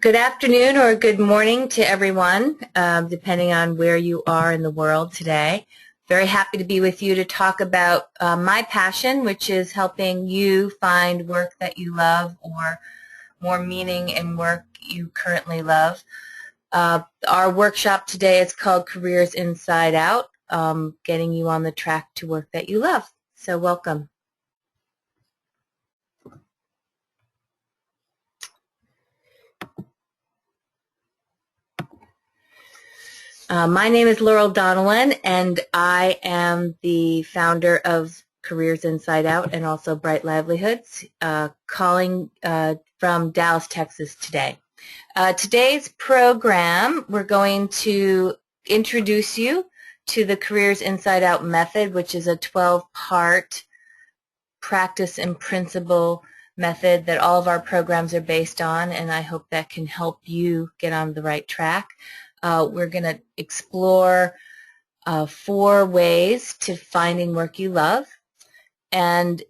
Good afternoon or good morning to everyone, depending on where you are in the world today. Very happy to be with you to talk about my passion, which is helping you find work that you love or more meaning in work you currently love. Our workshop today is called Careers Inside Out, getting you on the track to work that you love. So welcome. My name is Laurel Donnellan, and I am the founder of Careers Inside Out and also Bright Livelihoods, calling from Dallas, Texas today. Today's program, we're going to introduce you to the Careers Inside Out method, which is a 12-part practice and principle method that all of our programs are based on, and I hope that can help you get on the right track. We're going to explore 4 ways to finding work you love and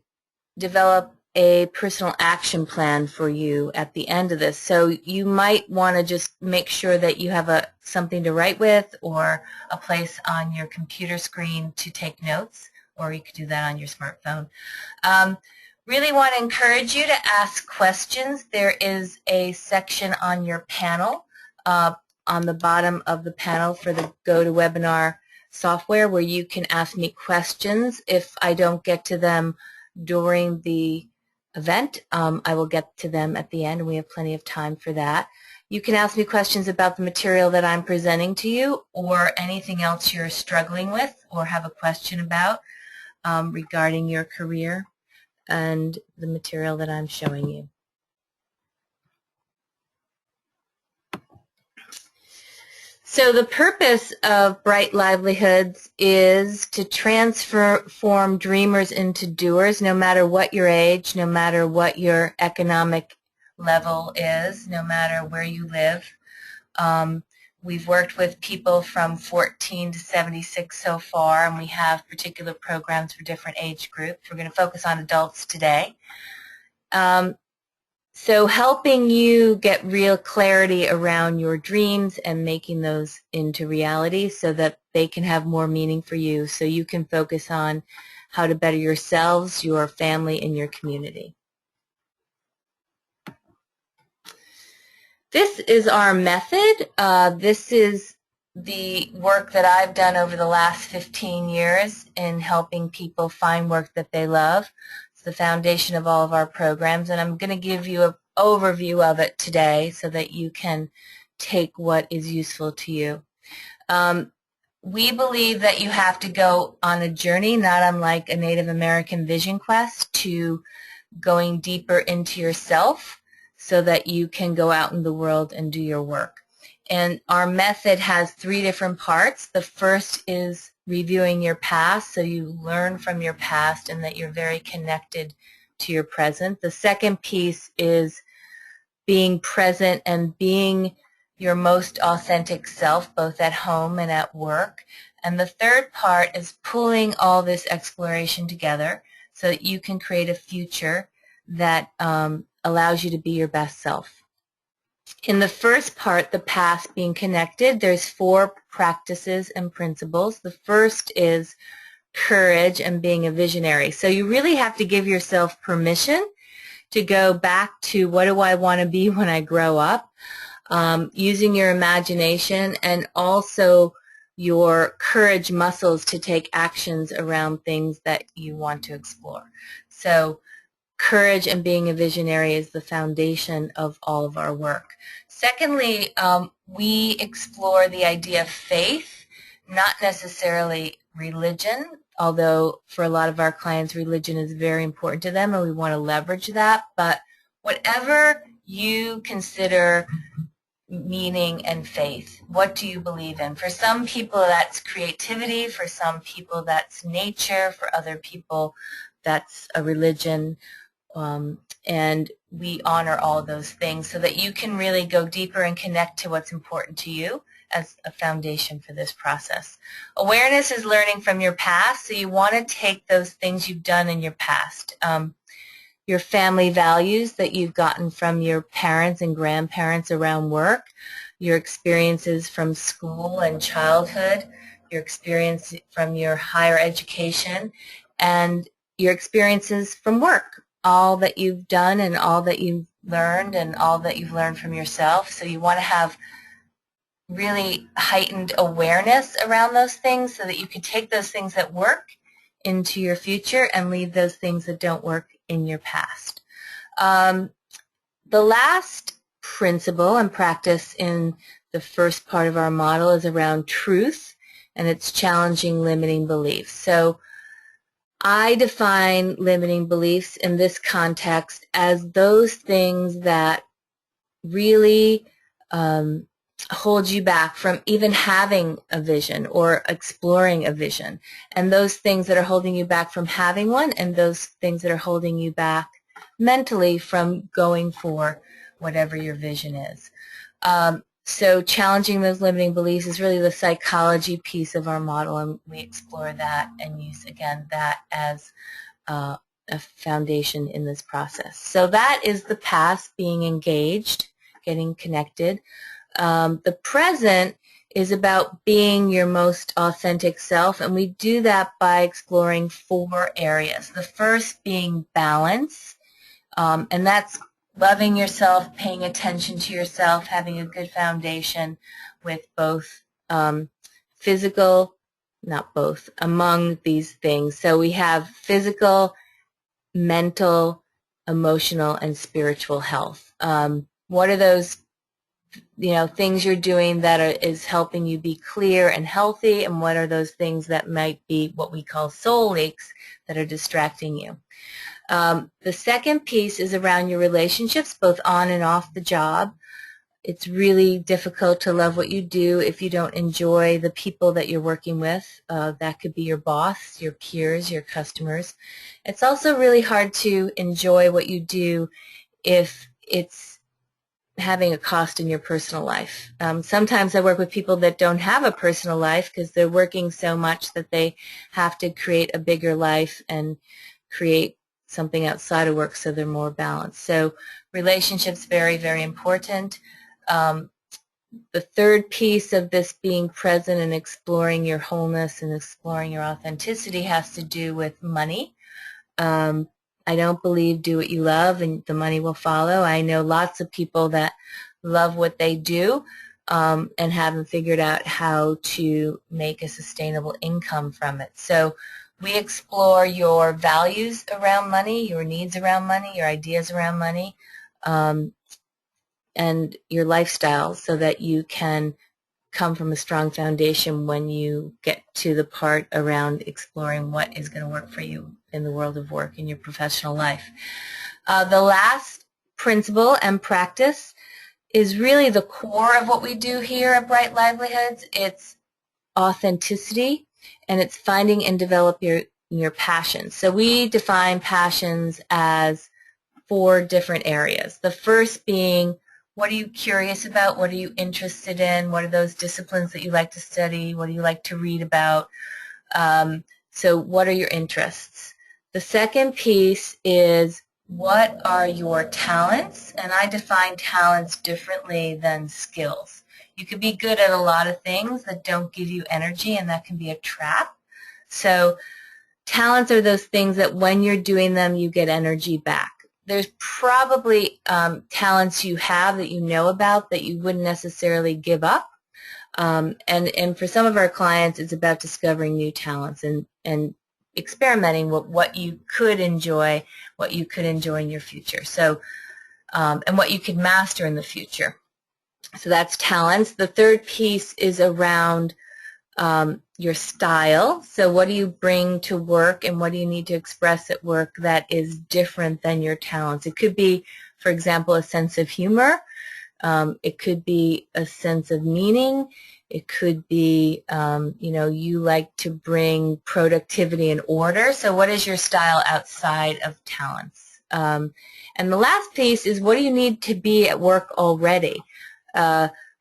develop a personal action plan for you at the end of this. So you might want to just make sure that you have something to write with or a place on your computer screen to take notes, or you could do that on your smartphone. Really want to encourage you to ask questions. There is a section on your panel on the bottom of the panel for the GoToWebinar software where you can ask me questions. If I don't get to them during the event, I will get to them at the end, and we have plenty of time for that. You can ask me questions about the material that I'm presenting to you or anything else you're struggling with or have a question about regarding your career and the material that I'm showing you. So the purpose of Bright Livelihoods is to transform dreamers into doers, no matter what your age, no matter what your economic level is, no matter where you live. We've worked with people from 14 to 76 so far, and we have particular programs for different age groups. We're going to focus on adults today. So helping you get real clarity around your dreams and making those into reality so that they can have more meaning for you, so you can focus on how to better yourselves, your family, and your community. This is our method. This is the work that I've done over the last 15 years in helping people find work that they love. The foundation of all of our programs, and I'm going to give you an overview of it today so that you can take what is useful to you. We believe that you have to go on a journey, not unlike a Native American vision quest, to going deeper into yourself so that you can go out in the world and do your work. And our method has 3 different parts. The first is reviewing your past, so you learn from your past and that you're very connected to your present. The second piece is being present and being your most authentic self, both at home and at work. And the third part is pulling all this exploration together so that you can create a future that allows you to be your best self. In the first part, the past being connected, there's 4 practices and principles. The first is courage and being a visionary. So you really have to give yourself permission to go back to what do I want to be when I grow up, using your imagination and also your courage muscles to take actions around things that you want to explore. So courage and being a visionary is the foundation of all of our work. Secondly, we explore the idea of faith, not necessarily religion, although for a lot of our clients religion is very important to them and we want to leverage that. But whatever you consider meaning and faith, what do you believe in? For some people that's creativity, for some people that's nature, for other people that's a religion. And we honor all of those things so that you can really go deeper and connect to what's important to you as a foundation for this process. Awareness is learning from your past, so you want to take those things you've done in your past. your family values that you've gotten from your parents and grandparents around work, your experiences from school and childhood, your experience from your higher education, and your experiences from work, all that you've done and all that you've learned and all that you've learned from yourself. So you want to have really heightened awareness around those things so that you can take those things that work into your future and leave those things that don't work in your past. The last principle and practice in the first part of our model is around truth, and it's challenging limiting beliefs. So I define limiting beliefs in this context as those things that really hold you back from even having a vision or exploring a vision, and those things that are holding you back from having one, and those things that are holding you back mentally from going for whatever your vision is. So challenging those limiting beliefs is really the psychology piece of our model, and we explore that and use, again, that as a foundation in this process. So that is the past, being engaged, getting connected. The present is about being your most authentic self, and we do that by exploring 4 areas. The first being balance, and that's loving yourself, paying attention to yourself, having a good foundation with both physical, not both, among these things. So we have physical, mental, emotional, and spiritual health. What are those things you're doing that is helping you be clear and healthy, and what are those things that might be what we call soul leaks that are distracting you? The second piece is around your relationships, both on and off the job. It's really difficult to love what you do if you don't enjoy the people that you're working with. That could be your boss, your peers, your customers. It's also really hard to enjoy what you do if it's having a cost in your personal life. Sometimes I work with people that don't have a personal life because they're working so much that they have to create a bigger life and create something outside of work so they're more balanced. So relationships, very, very important. The third piece of this being present and exploring your wholeness and exploring your authenticity has to do with money. I don't believe do what you love and the money will follow. I know lots of people that love what they do and haven't figured out how to make a sustainable income from it. So we explore your values around money, your needs around money, your ideas around money, and your lifestyle so that you can come from a strong foundation when you get to the part around exploring what is going to work for you in the world of work in your professional life. The last principle and practice is really the core of what we do here at Bright Livelihoods. It's authenticity, and it's finding and develop your passions. So we define passions as 4 different areas. The first being, what are you curious about? What are you interested in? What are those disciplines that you like to study? What do you like to read about? So what are your interests? The second piece is, what are your talents? And I define talents differently than skills. You could be good at a lot of things that don't give you energy, and that can be a trap. So talents are those things that when you're doing them, you get energy back. There's probably talents you have that you know about that you wouldn't necessarily give up. And for some of our clients, it's about discovering new talents and experimenting with what you could enjoy in your future. So, and what you could master in the future. So that's talents. The third piece is around your style. So what do you bring to work and what do you need to express at work that is different than your talents? It could be, for example, a sense of humor. It could be a sense of meaning. It could be, you like to bring productivity and order. So what is your style outside of talents? And the last piece is, what do you need to be at work already?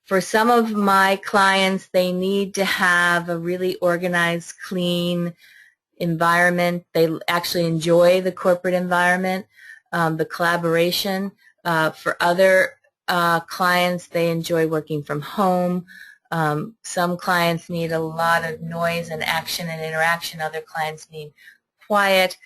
For some of my clients, they need to have a really organized, clean environment. They actually enjoy the corporate environment. the collaboration. For other clients, they enjoy working from home. Some clients need a lot of noise and action and interaction. Other clients need quiet.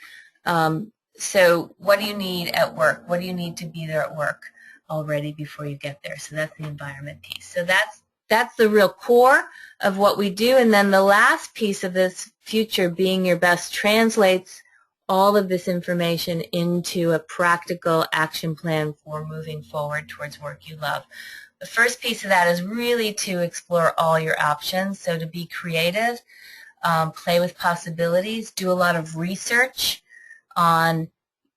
So what do you need at work? What do you need to be there at work already before you get there? So that's the environment piece. So that's the real core of what we do. And then the last piece of this, future being your best, translates all of this information into a practical action plan for moving forward towards work you love. The first piece of that is really to explore all your options. So to be creative, play with possibilities, do a lot of research on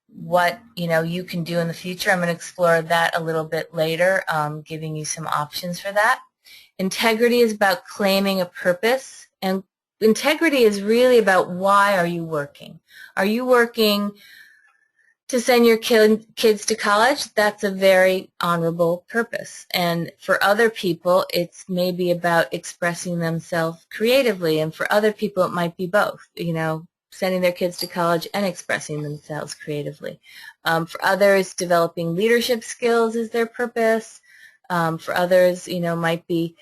what you can do in the future. I'm going to explore that a little bit later, giving you some options for that. Integrity is about claiming a purpose, and integrity is really about why are you working. Are you working to send your kids to college? That's a very honorable purpose. And for other people, it's maybe about expressing themselves creatively, and for other people it might be both, sending their kids to college and expressing themselves creatively. For others, developing leadership skills is their purpose. For others, might be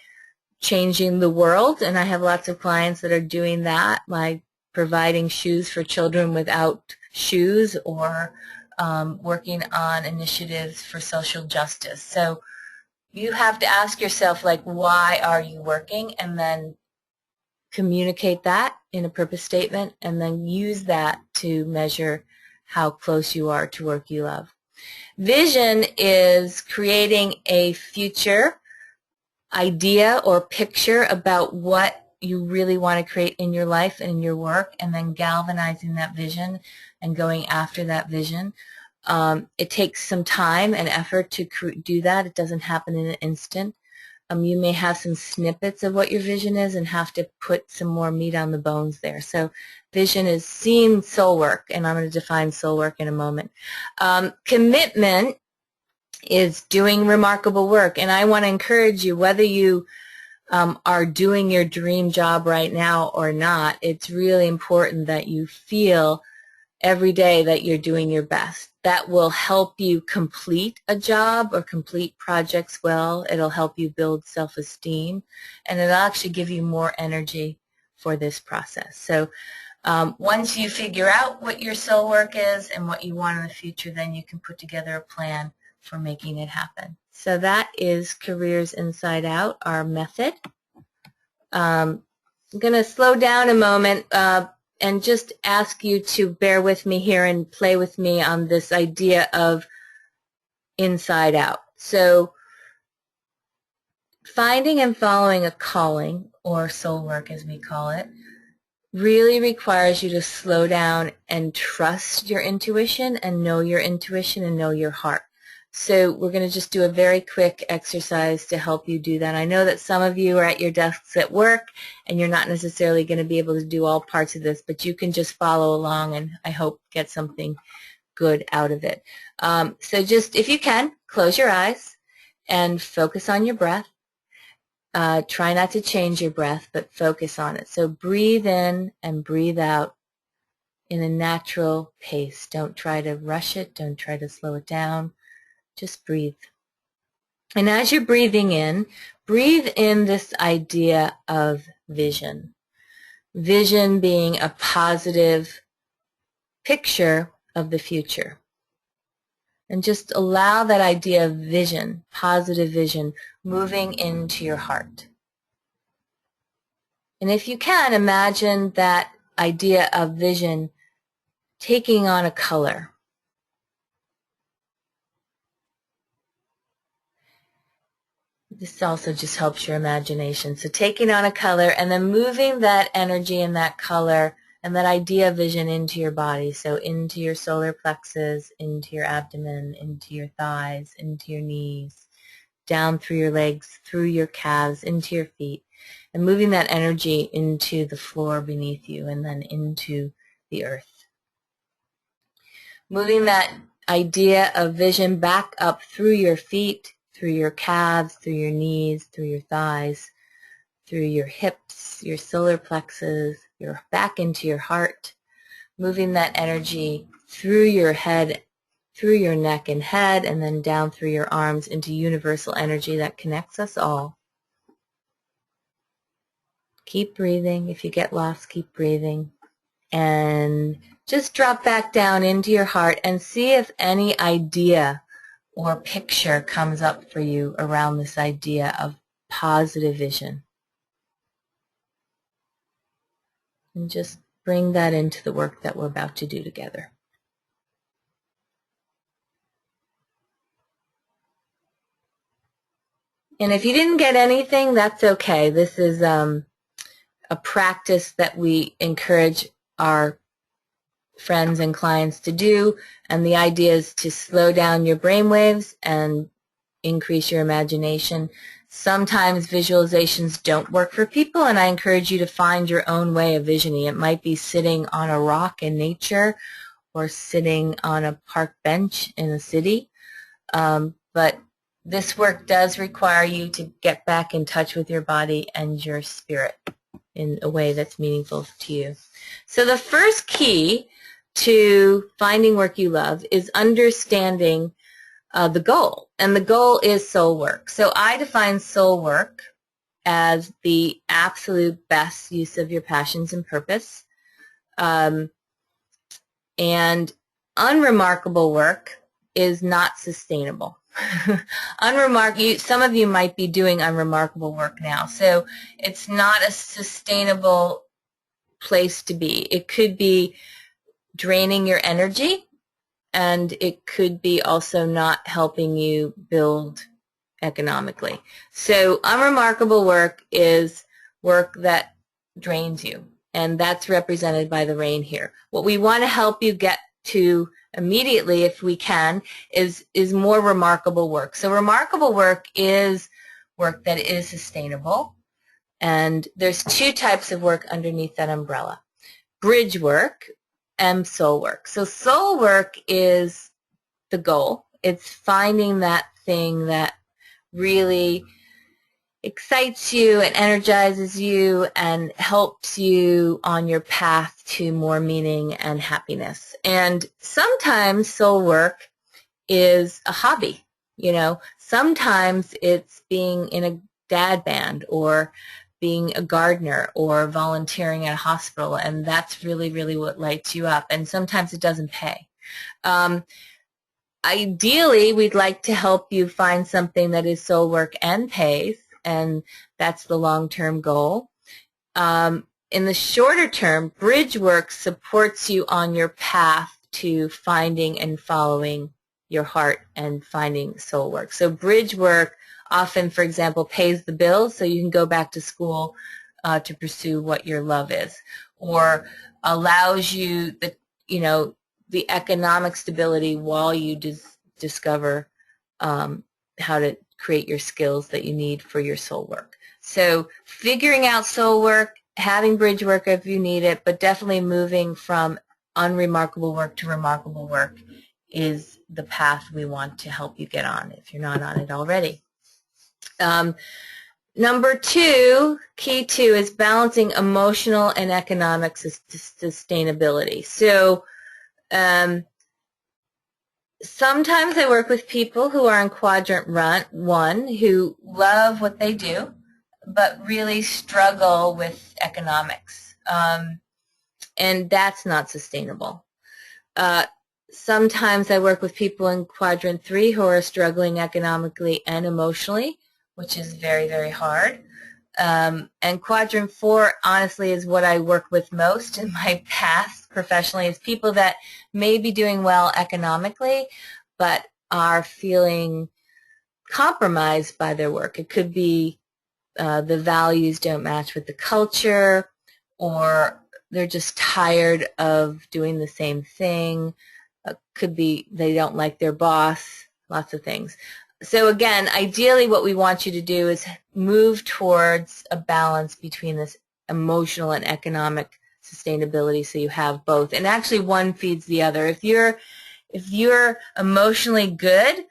changing the world, and I have lots of clients that are doing that, like providing shoes for children without shoes, or working on initiatives for social justice. So you have to ask yourself, like, why are you working, and then communicate that in a purpose statement, and then use that to measure how close you are to work you love. Vision is creating a future idea or picture about what you really want to create in your life and in your work, and then galvanizing that vision and going after that vision. It takes some time and effort to do that. It doesn't happen in an instant. You may have some snippets of what your vision is and have to put some more meat on the bones there. So vision is seeing soul work, and I'm going to define soul work in a moment. Commitment is doing remarkable work, and I want to encourage you, whether you are doing your dream job right now or not, it's really important that you feel every day that you're doing your best. That will help you complete a job or complete projects well. It'll help you build self-esteem, and it'll actually give you more energy for this process. So once you figure out what your soul work is and what you want in the future, then you can put together a plan for making it happen. So that is Careers Inside Out, our method. I'm going to slow down a moment and just ask you to bear with me here and play with me on this idea of inside out. So finding and following a calling, or soul work as we call it, really requires you to slow down and trust your intuition and know your intuition and know your heart. So we're going to just do a very quick exercise to help you do that. I know that some of you are at your desks at work and you're not necessarily going to be able to do all parts of this, but you can just follow along and I hope get something good out of it. So just, if you can, close your eyes and focus on your breath. Try not to change your breath, but focus on it. So breathe in and breathe out in a natural pace. Don't try to rush it. Don't try to slow it down. Just breathe. And as you're breathing in, breathe in this idea of vision. Vision being a positive picture of the future. And just allow that idea of vision, positive vision, moving into your heart. And if you can, imagine that idea of vision taking on a color. This also just helps your imagination. So taking on a color and then moving that energy and that color and that idea of vision into your body. So into your solar plexus, into your abdomen, into your thighs, into your knees, down through your legs, through your calves, into your feet, and moving that energy into the floor beneath you and then into the earth. Moving that idea of vision back up through your feet, through your calves, through your knees, through your thighs, through your hips, your solar plexus, back into your heart, moving that energy through your head, through your neck and head, and then down through your arms into universal energy that connects us all. Keep breathing. If you get lost, keep breathing. And just drop back down into your heart and see if any idea or picture comes up for you around this idea of positive vision. And just bring that into the work that we're about to do together. And if you didn't get anything, that's okay. This is a practice that we encourage our friends and clients to do, and the idea is to slow down your brainwaves and increase your imagination. Sometimes visualizations don't work for people, and I encourage you to find your own way of visioning. It might be sitting on a rock in nature or sitting on a park bench in a city, but this work does require you to get back in touch with your body and your spirit in a way that's meaningful to you. So the first key to finding work you love is understanding the goal, and the goal is soul work. So I define soul work as the absolute best use of your passions and purpose, and unremarkable work is not sustainable. Some of you might be doing unremarkable work now, so it's not a sustainable place to be. It could be draining your energy, and it could be also not helping you build economically. So unremarkable work is work that drains you, and that's represented by the rain here. What we want to help you get to immediately, if we can, is more remarkable work. So remarkable work is work that is sustainable, and there's two types of work underneath that umbrella: bridge work and soul work. So soul work is the goal. It's finding that thing that really excites you and energizes you and helps you on your path to more meaning and happiness. And sometimes soul work is a hobby. You know, sometimes it's being in a dad band or being a gardener or volunteering at a hospital, and that's really, really what lights you up. And sometimes it doesn't pay. Ideally, we'd like to help you find something that is soul work and pays, and that's the long-term goal. In the shorter term, bridge work supports you on your path to finding and following your heart and finding soul work. So bridge work often, for example, pays the bills so you can go back to school to pursue what your love is, or allows you the economic stability while you discover how to create your skills that you need for your soul work. So figuring out soul work, having bridge work if you need it, but definitely moving from unremarkable work to remarkable work is the path we want to help you get on if you're not on it already. Number two, key two, is balancing emotional and economic sustainability. So sometimes I work with people who are in quadrant one who love what they do but really struggle with economics, and that's not sustainable. Sometimes I work with people in quadrant 3 who are struggling economically and emotionally, which is very, very hard. And quadrant 4, honestly, is what I work with most in my past professionally, is people that may be doing well economically but are feeling compromised by their work. It could be the values don't match with the culture, or they're just tired of doing the same thing. Could be they don't like their boss, lots of things. So again, ideally what we want you to do is move towards a balance between this emotional and economic sustainability, so you have both. And actually one feeds the other. If you're emotionally good,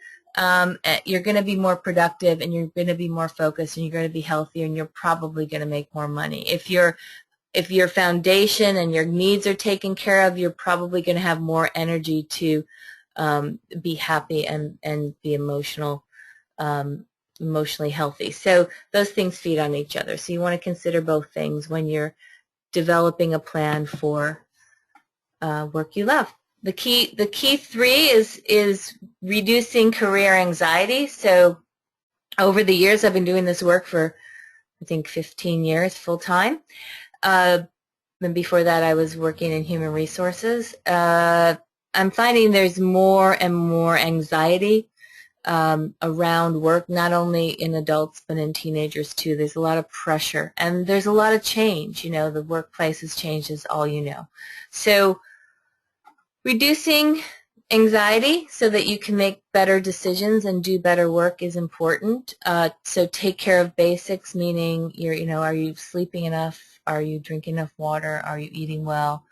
you're going to be more productive, and you're going to be more focused, and you're going to be healthier, and you're probably going to make more money. If your foundation and your needs are taken care of, you're probably going to have more energy to be happy and be emotionally healthy. So those things feed on each other. So you want to consider both things when you're developing a plan for work you love. The key three is reducing career anxiety. So over the years, I've been doing this work for, I think, 15 years full time. And before that, I was working in human resources. I'm finding there's more and more anxiety around work, not only in adults but in teenagers too. There's a lot of pressure, and there's a lot of change. You know, the workplace has changed, as all you know. So reducing anxiety so that you can make better decisions and do better work is important. So take care of basics, meaning are you sleeping enough? Are you drinking enough water? Are you eating well?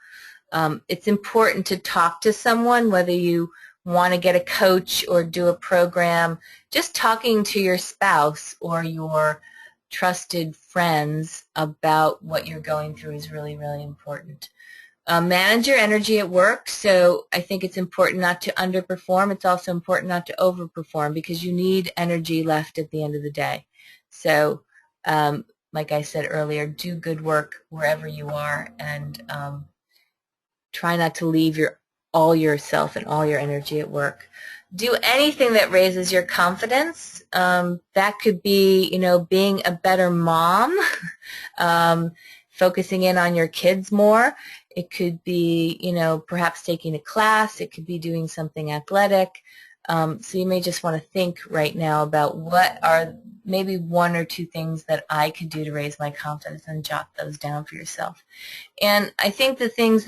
It's important to talk to someone, whether you want to get a coach or do a program. Just talking to your spouse or your trusted friends about what you're going through is really, really important. Manage your energy at work. So I think it's important not to underperform. It's also important not to overperform because you need energy left at the end of the day. So like I said earlier, do good work wherever you are, and try not to leave all yourself and all your energy at work. Do anything that raises your confidence. That could be, being a better mom, focusing in on your kids more. It could be, perhaps taking a class. It could be doing something athletic. So you may just want to think right now about what are maybe one or two things that I could do to raise my confidence, and jot those down for yourself. And I think the thing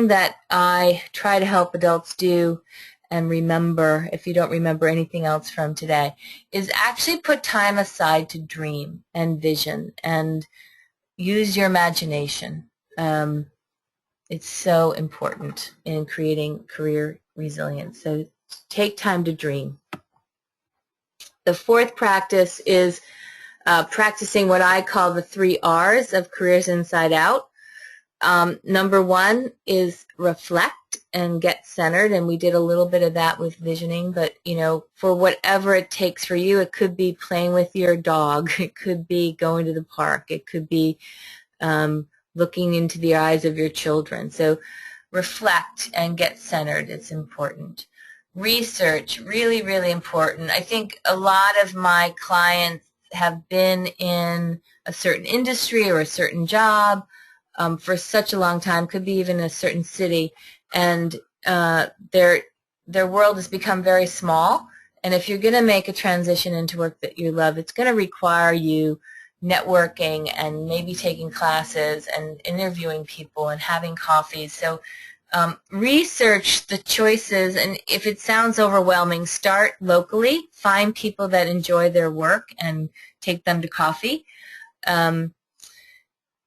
that I try to help adults do and remember, if you don't remember anything else from today, is actually put time aside to dream and vision and use your imagination. It's so important in creating career resilience. So take time to dream. The fourth practice is practicing what I call the 3 R's of Careers Inside Out. Number 1 is reflect and get centered, and we did a little bit of that with visioning, but for whatever it takes for you, it could be playing with your dog, it could be going to the park, it could be looking into the eyes of your children. So reflect and get centered. It's important. Research, really, really important. I think a lot of my clients have been in a certain industry or a certain job for such a long time, could be even a certain city, and their world has become very small. And if you're going to make a transition into work that you love, it's going to require you networking and maybe taking classes and interviewing people and having coffees. So research the choices, and if it sounds overwhelming, start locally. Find people that enjoy their work and take them to coffee.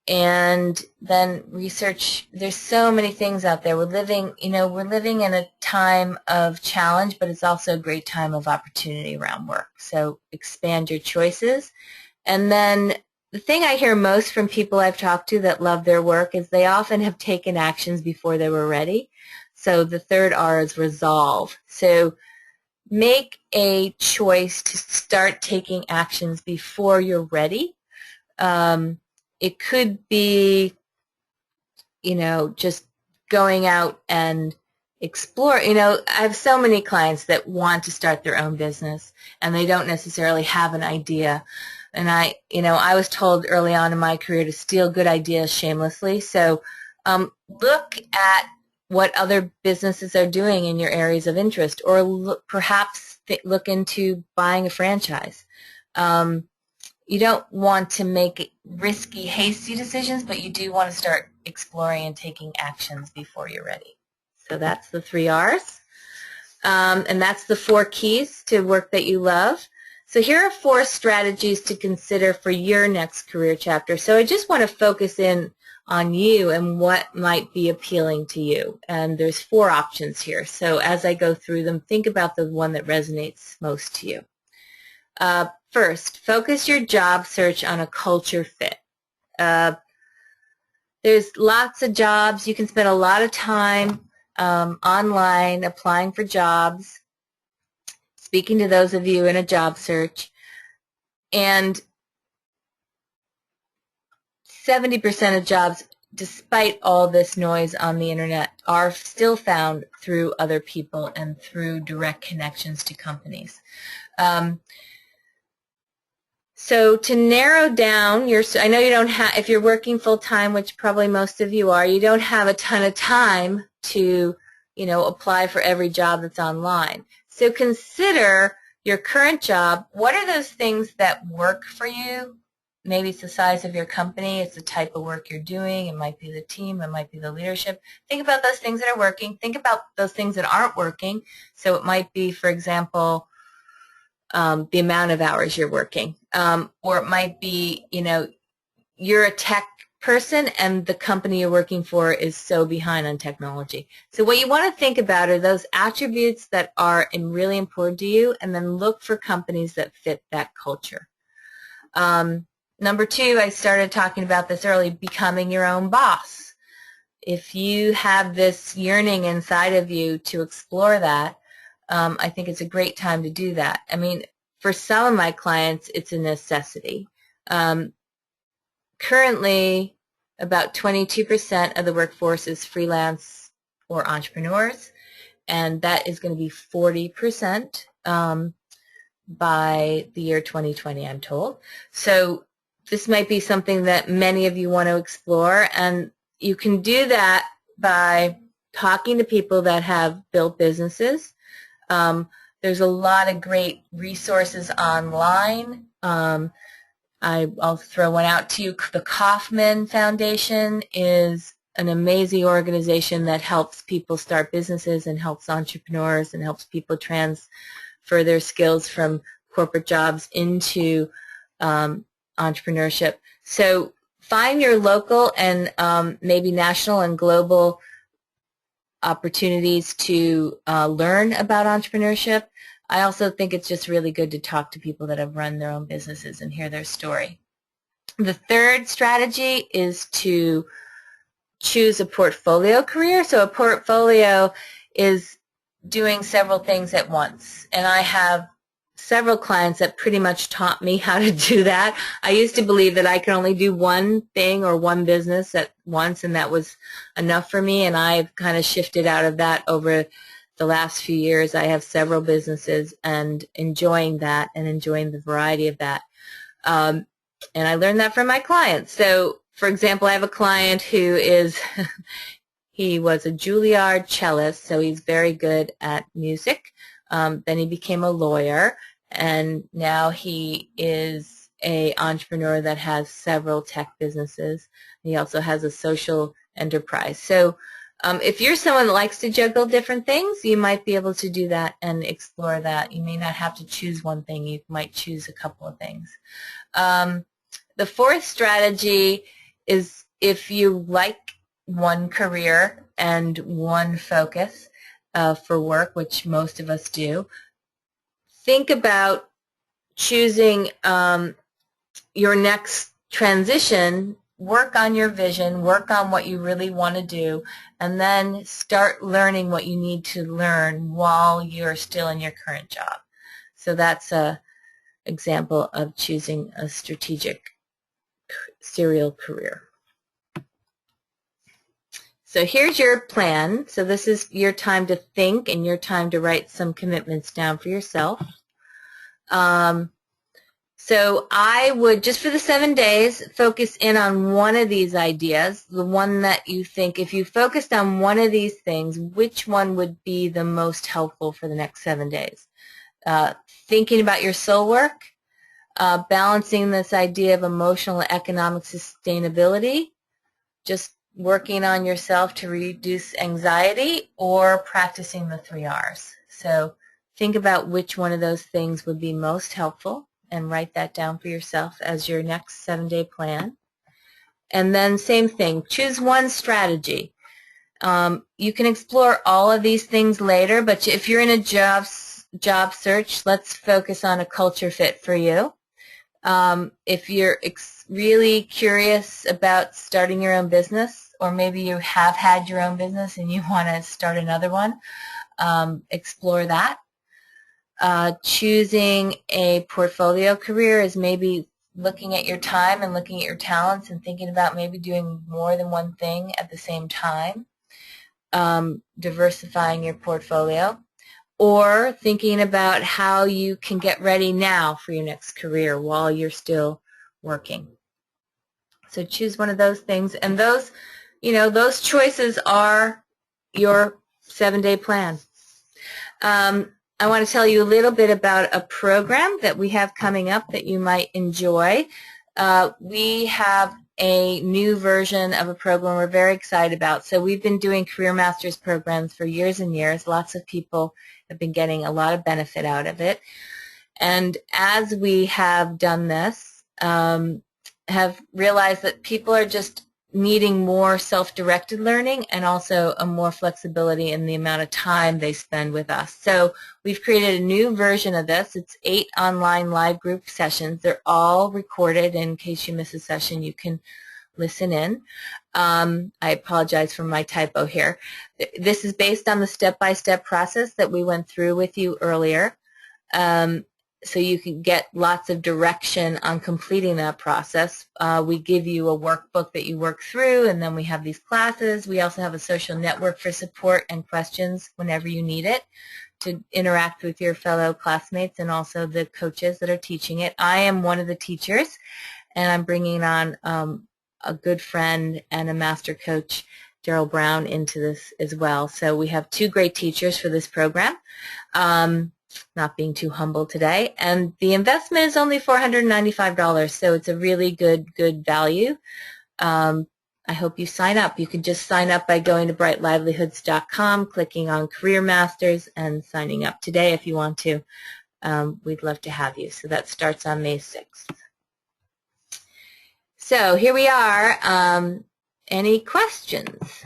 And then research. There's so many things out there. We're living in a time of challenge, but it's also a great time of opportunity around work. So expand your choices. And then the thing I hear most from people I've talked to that love their work is they often have taken actions before they were ready. So the 3rd R is resolve. So make a choice to start taking actions before you're ready. It could be, just going out and explore. I have so many clients that want to start their own business, and they don't necessarily have an idea. And I was told early on in my career to steal good ideas shamelessly. So look at what other businesses are doing in your areas of interest, or perhaps look into buying a franchise. You don't want to make risky, hasty decisions, but you do want to start exploring and taking actions before you're ready. So that's the 3 R's. And that's the 4 keys to work that you love. So here are 4 strategies to consider for your next career chapter. So I just want to focus in on you and what might be appealing to you. And there's 4 options here. So as I go through them, think about the one that resonates most to you. First, focus your job search on a culture fit. There's lots of jobs. You can spend a lot of time online, applying for jobs, speaking to those of you in a job search, and 70% of jobs, despite all this noise on the internet, are still found through other people and through direct connections to companies. So to narrow down your, I know you don't have, if you're working full-time, which probably most of you are, you don't have a ton of time to, apply for every job that's online. So consider your current job. What are those things that work for you? Maybe it's the size of your company, it's the type of work you're doing, it might be the team, it might be the leadership. Think about those things that are working. Think about those things that aren't working. So it might be, for example, the amount of hours you're working. Or it might be, you're a tech person and the company you're working for is so behind on technology. So what you want to think about are those attributes that are really important to you, and then look for companies that fit that culture. Number two, I started talking about this early, becoming your own boss. If you have this yearning inside of you to explore that, I think it's a great time to do that. I mean, for some of my clients, it's a necessity. Currently, about 22% of the workforce is freelance or entrepreneurs, and that is going to be 40% by the year 2020, I'm told. So this might be something that many of you want to explore, and you can do that by talking to people that have built businesses. There's a lot of great resources online. I'll throw one out to you. The Kauffman Foundation is an amazing organization that helps people start businesses and helps entrepreneurs and helps people transfer their skills from corporate jobs into entrepreneurship. So find your local and maybe national and global opportunities to learn about entrepreneurship. I also think it's just really good to talk to people that have run their own businesses and hear their story. The third strategy is to choose a portfolio career. So a portfolio is doing several things at once, and I have several clients that pretty much taught me how to do that. I used to believe that I could only do one thing or one business at once, and that was enough for me, and I've kind of shifted out of that over the last few years. I have several businesses and enjoying that and enjoying the variety of that. And I learned that from my clients. So, for example, I have a client who is, he was a Juilliard cellist, so he's very good at music. Then he became a lawyer, and now he is an entrepreneur that has several tech businesses. He also has a social enterprise. So if you're someone that likes to juggle different things, you might be able to do that and explore that. You may not have to choose one thing. You might choose a couple of things. The fourth strategy is, if you like one career and one focus for work, which most of us do, think about choosing your next transition. Work on your vision, work on what you really want to do, and then start learning what you need to learn while you're still in your current job. So that's an example of choosing a strategic serial career. So here's your plan. So this is your time to think and your time to write some commitments down for yourself. So I would, just for the 7 days, focus in on one of these ideas, the one that you think, if you focused on one of these things, which one would be the most helpful for the next 7 days? Thinking about your soul work, balancing this idea of emotional and economic sustainability, just working on yourself to reduce anxiety, or practicing the 3 R's. So think about which one of those things would be most helpful and write that down for yourself as your next 7-day plan. And then same thing, choose one strategy. You can explore all of these things later, but if you're in a job search, let's focus on a culture fit for you. If you're really curious about starting your own business, or maybe you have had your own business and you want to start another one, explore that. Choosing a portfolio career is maybe looking at your time and looking at your talents and thinking about maybe doing more than one thing at the same time, diversifying your portfolio, or thinking about how you can get ready now for your next career while you're still working. So choose one of those things, and those, those choices are your 7-day plan. I want to tell you a little bit about a program that we have coming up that you might enjoy. We have a new version of a program we're very excited about. So we've been doing Career Masters programs for years and years. Lots of people have been getting a lot of benefit out of it. And as we have done this, have realized that people are just needing more self-directed learning and also a more flexibility in the amount of time they spend with us. So we've created a new version of this. It's 8 online live group sessions. They're all recorded. In case you miss a session, you can listen in. I apologize for my typo here. This is based on the step-by-step process that we went through with you earlier. So you can get lots of direction on completing that process. We give you a workbook that you work through, and then we have these classes. We also have a social network for support and questions whenever you need it to interact with your fellow classmates and also the coaches that are teaching it. I am one of the teachers, and I'm bringing on a good friend and a master coach, Daryl Brown, into this as well. So we have 2 great teachers for this program. Not being too humble today, and the investment is only $495, so it's a really good value. I hope you sign up. You can just sign up by going to brightlivelihoodz.com, clicking on Career Masters, and signing up today if you want to. We'd love to have you. So that starts on May 6th. So here we are. Any questions?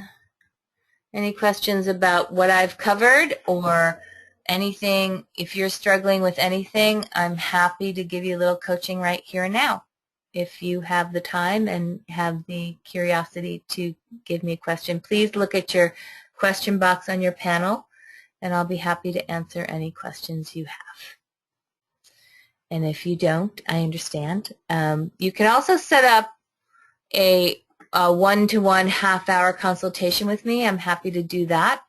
Any questions about what I've covered or anything? If you're struggling with anything, I'm happy to give you a little coaching right here and now. If you have the time and have the curiosity to give me a question, please look at your question box on your panel, and I'll be happy to answer any questions you have. And if you don't, I understand. You can also set up a one-to-one half-hour consultation with me. I'm happy to do that.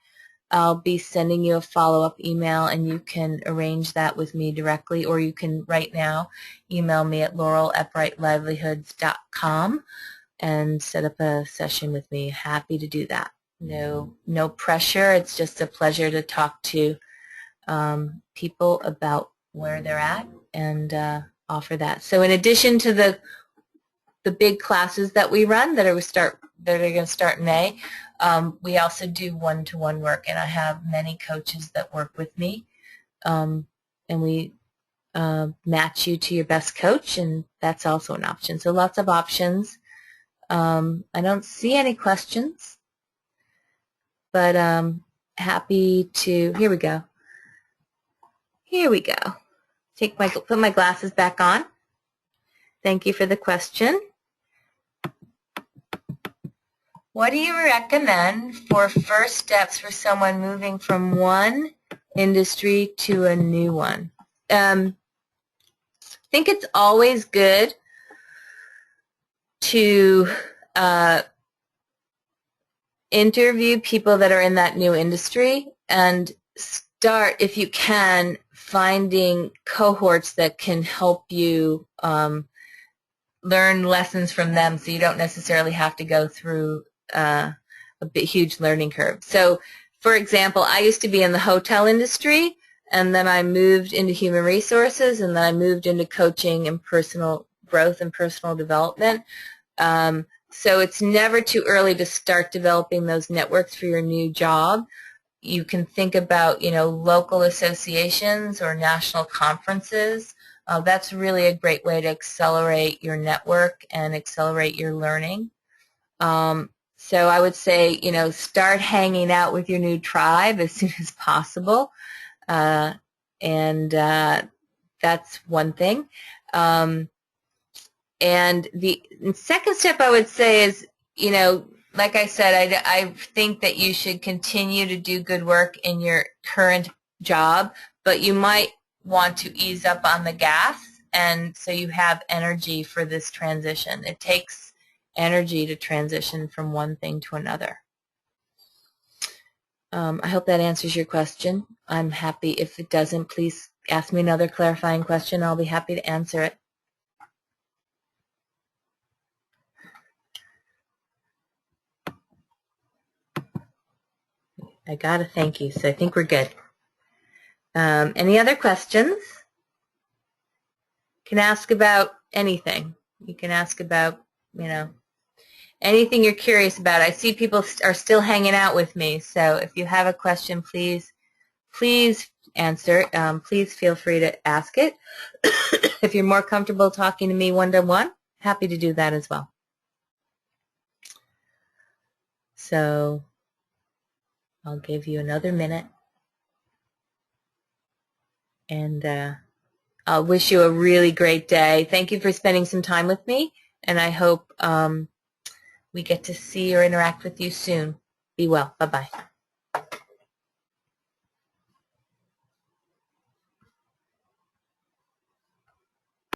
I'll be sending you a follow-up email, and you can arrange that with me directly, or you can right now email me at laurel@brightlivelihoodz.com and set up a session with me. Happy to do that. No pressure. It's just a pleasure to talk to people about where they're at and offer that. So in addition to the big classes that we run that are going to start in May, we also do one-to-one work, and I have many coaches that work with me, and we match you to your best coach, and that's also an option. So lots of options. I don't see any questions, but happy to. Here we go. Here we go. Put my glasses back on. Thank you for the question. What do you recommend for first steps for someone moving from one industry to a new one? I think it's always good to interview people that are in that new industry and start, if you can, finding cohorts that can help you learn lessons from them, so you don't necessarily have to go through a huge learning curve. So, for example, I used to be in the hotel industry, and then I moved into human resources, and then I moved into coaching and personal growth and personal development. So it's never too early to start developing those networks for your new job. You can think about, local associations or national conferences. That's really a great way to accelerate your network and accelerate your learning. So I would say, start hanging out with your new tribe as soon as possible, and that's one thing. And the second step I would say is, like I said, I think that you should continue to do good work in your current job, but you might want to ease up on the gas, and so you have energy for this transition. It takes energy to transition from one thing to another. I hope that answers your question. I'm happy. If it doesn't, please ask me another clarifying question. I'll be happy to answer it. I got a thank you, so I think we're good. Any other questions? You can ask about anything. You can ask about, anything you're curious about. I see people are still hanging out with me, so if you have a question, please answer. Please feel free to ask it. If you're more comfortable talking to me one-to-one, happy to do that as well. So I'll give you another minute, and I'll wish you a really great day. Thank you for spending some time with me, and I hope we get to see or interact with you soon. Be well. Bye-bye.